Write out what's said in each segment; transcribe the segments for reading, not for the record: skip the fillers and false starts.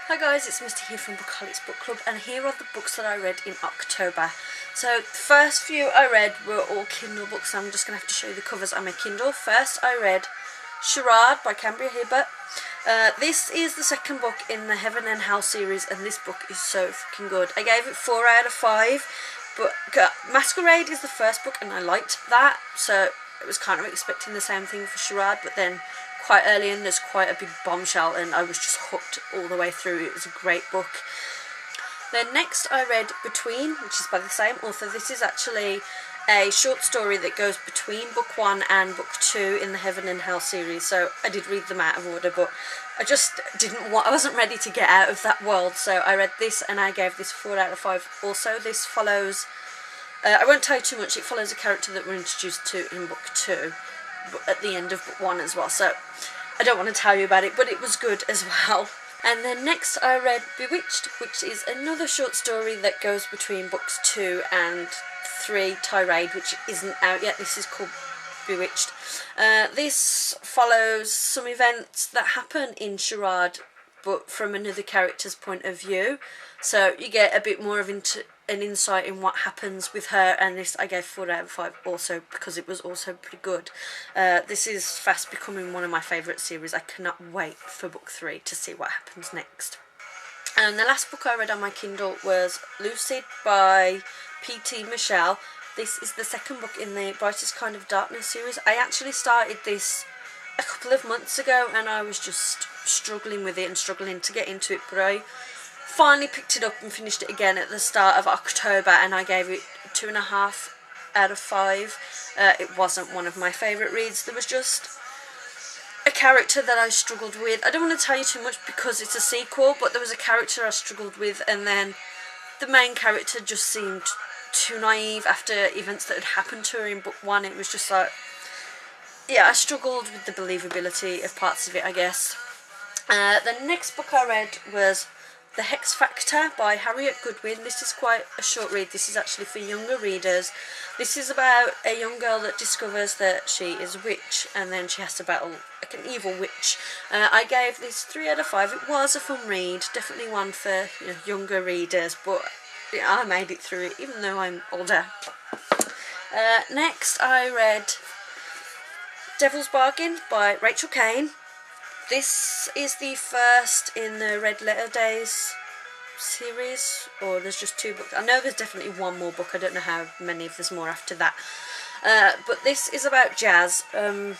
Hi guys, it's Misty here from Bookaholics Book Club, and here are the books that I read in October. So the first few I read were all Kindle books, so I'm just going to have to show you the covers on my Kindle. First I read Charade by Cambria Hibbert. This is the second book in the Heaven and Hell series, and this book is so fucking good. I gave it 4 out of 5, but Masquerade is the first book and I liked that, so I was kind of expecting the same thing for Charade, but then quite early in there's quite a big bombshell and I was just hooked all the way through. It was a great book. Then next I read Between, which is by the same author. This is actually a short story that goes between book 1 and book 2 in the Heaven and Hell series, so I did read them out of order, but I just I wasn't ready to get out of that world, so I read this and I gave this 4 out of 5 also. This follows, I won't tell you too much, it follows a character that we're introduced to in book 2 at the end of book 1 as well, so I don't want to tell you about it, but it was good as well. And then next I read Bewitched, which is another short story that goes between books 2 and 3, Tirade, which isn't out yet. This is called Bewitched. This follows some events that happen in Charade, but from another character's point of view, so you get a bit more of an insight in what happens with her, and this I gave 4 out of 5 also because it was also pretty good. This is fast becoming one of my favourite series. I cannot wait for book 3 to see what happens next. And the last book I read on my Kindle was Lucid by P.T. Michelle. This is the second book in the Brightest Kind of Darkness series. I actually started this a couple of months ago and I was just struggling with it and struggling to get into it, but I finally picked it up and finished it again at the start of October, and I gave it 2.5 out of 5. It wasn't one of my favourite reads. There was just a character that I struggled with. I don't want to tell you too much because it's a sequel, but there was a character I struggled with, and then the main character just seemed too naive after events that had happened to her in book 1. It was just like, yeah, I struggled with the believability of parts of it, I guess. The next book I read was The Hex Factor by Harriet Goodwin. This is quite a short read. This is actually for younger readers. This is about a young girl that discovers that she is a witch, and then she has to battle like an evil witch. I gave this 3 out of 5. It was a fun read, definitely one for younger readers, but I made it through it even though I'm older. Next I read Devil's Bargain by Rachel Caine. This is the first in the Red Letter Days series, or there's just 2 books. I know there's definitely one more book. I don't know how many, if there's more after that. But this is about Jazz. Her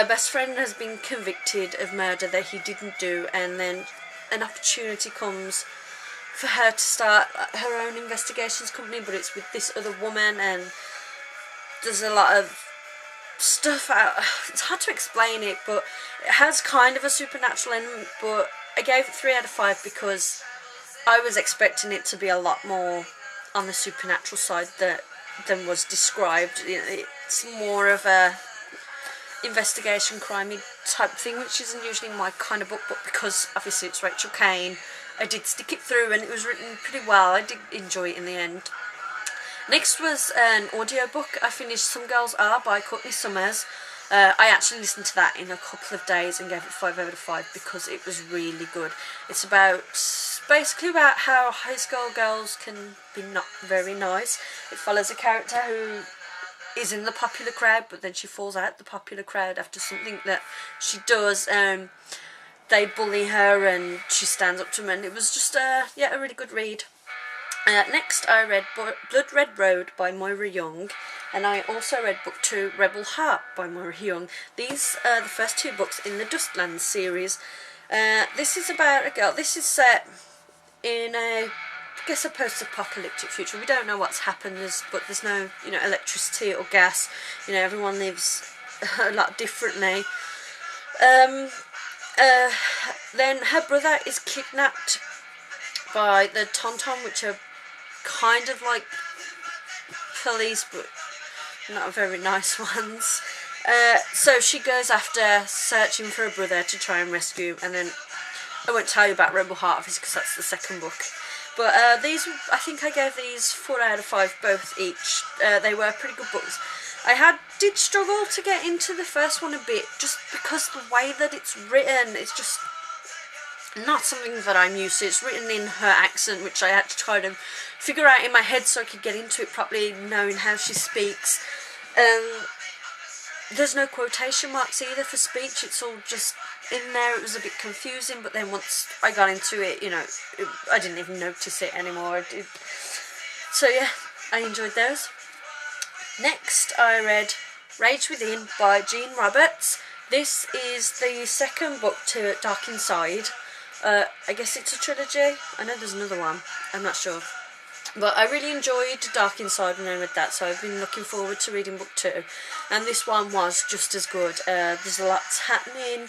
best friend has been convicted of murder that he didn't do, and then an opportunity comes for her to start her own investigations company, but it's with this other woman, and there's a lot of stuff out. It's hard to explain it, but it has kind of a supernatural element, but I gave it 3 out of 5 because I was expecting it to be a lot more on the supernatural side than was described. It's more of a investigation crimey type thing, which isn't usually my kind of book, but because obviously it's Rachel Caine, I did stick it through and it was written pretty well. I did enjoy it in the end. Next was an audiobook. I finished Some Girls Are by Courtney Summers. I actually listened to that in a couple of days and gave it 5 out of 5 because it was really good. It's basically about how high school girls can be not very nice. It follows a character who is in the popular crowd, but then she falls out the popular crowd after something that she does. They bully her and she stands up to them, and it was just a really good read. Next I read Blood Red Road by Moira Young, and I also read book 2 Rebel Heart by Moira Young. These are the first 2 books in the Dustlands series. This is about a girl. This is set in a post-apocalyptic future. We don't know what's happened, but there's no electricity or gas. Everyone lives a lot differently. Then her brother is kidnapped by the Tauntaun, which are kind of like police, but not very nice ones. So she goes after searching for her brother to try and rescue him, and then I won't tell you about Rebel Heart because that's the second book. But these, I think I gave these 4 out of 5 both each. They were pretty good books. I did struggle to get into the first one a bit, just because the way that it's written, it's just not something that I'm used to. It's written in her accent, which I had to try to figure out in my head so I could get into it properly, knowing how she speaks. There's no quotation marks either for speech, it's all just in there. It was a bit confusing, but then once I got into it, you know, I didn't even notice it anymore. So yeah, I enjoyed those. Next I read Rage Within by Jean Roberts. This is the second book to Dark Inside. I guess it's a trilogy. I know there's another one, I'm not sure. But I really enjoyed Dark Inside when I read that, so I've been looking forward to reading book 2. And this one was just as good. There's lots happening.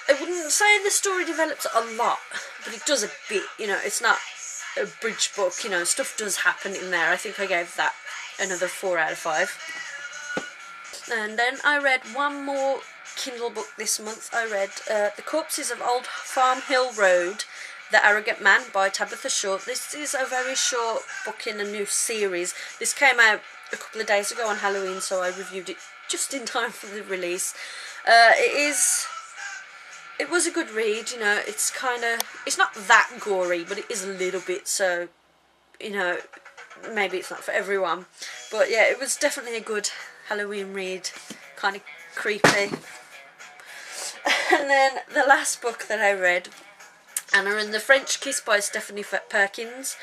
I wouldn't say the story develops a lot, but it does a bit, you know, it's not a bridge book, you know, stuff does happen in there. I think I gave that another 4 out of 5. And then I read one more Kindle book this month. I read The Corpses of Old Farm Hill Road, The Arrogant Man by Tabitha Short. This is a very short book in a new series. This came out a couple of days ago on Halloween, so I reviewed it just in time for the release. It was a good read, you know. It's not that gory, but it is a little bit, so, you know, maybe it's not for everyone. But yeah, it was definitely a good Halloween read, kind of creepy. And then the last book that I read, Anna and the French Kiss by Stephanie Perkins.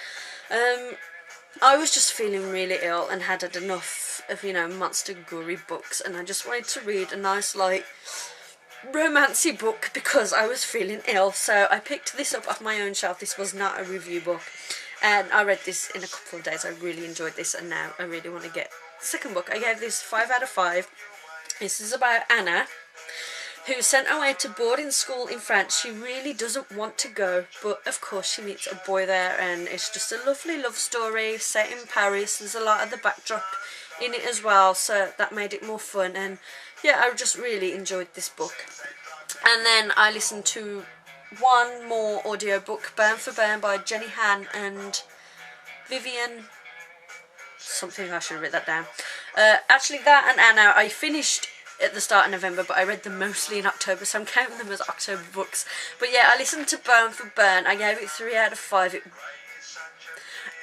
I was just feeling really ill and had enough of, you know, monster gory books, and I just wanted to read a nice, like, romancy book because I was feeling ill. So I picked this up off my own shelf. This was not a review book, and I read this in a couple of days. I really enjoyed this, and now I really want to get the second book. I gave this 5 out of 5. This is about Anna, who's sent away to boarding school in France. She really doesn't want to go, but of course she meets a boy there, and it's just a lovely love story set in Paris. There's a lot of the backdrop in it as well, so that made it more fun. And yeah, I just really enjoyed this book. And then I listened to one more audiobook, Burn for Burn by Jenny Han and Vivian something. I should have written that down. Actually, that and Anna I finished at the start of November, but I read them mostly in October, so I'm counting them as October books. But yeah, I listened to Burn for Burn. I gave it 3 out of 5.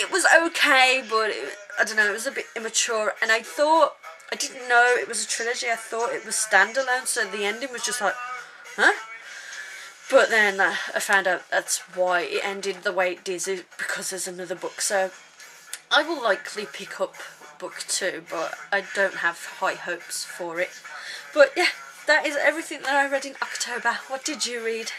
It was okay, but I don't know, it was a bit immature, and I didn't know it was a trilogy. I thought it was standalone, so the ending was just like, huh? But then I found out that's why it ended the way it did, is because there's another book. So I will likely pick up book 2, but I don't have high hopes for it. But yeah, that is everything that I read in October. What did you read?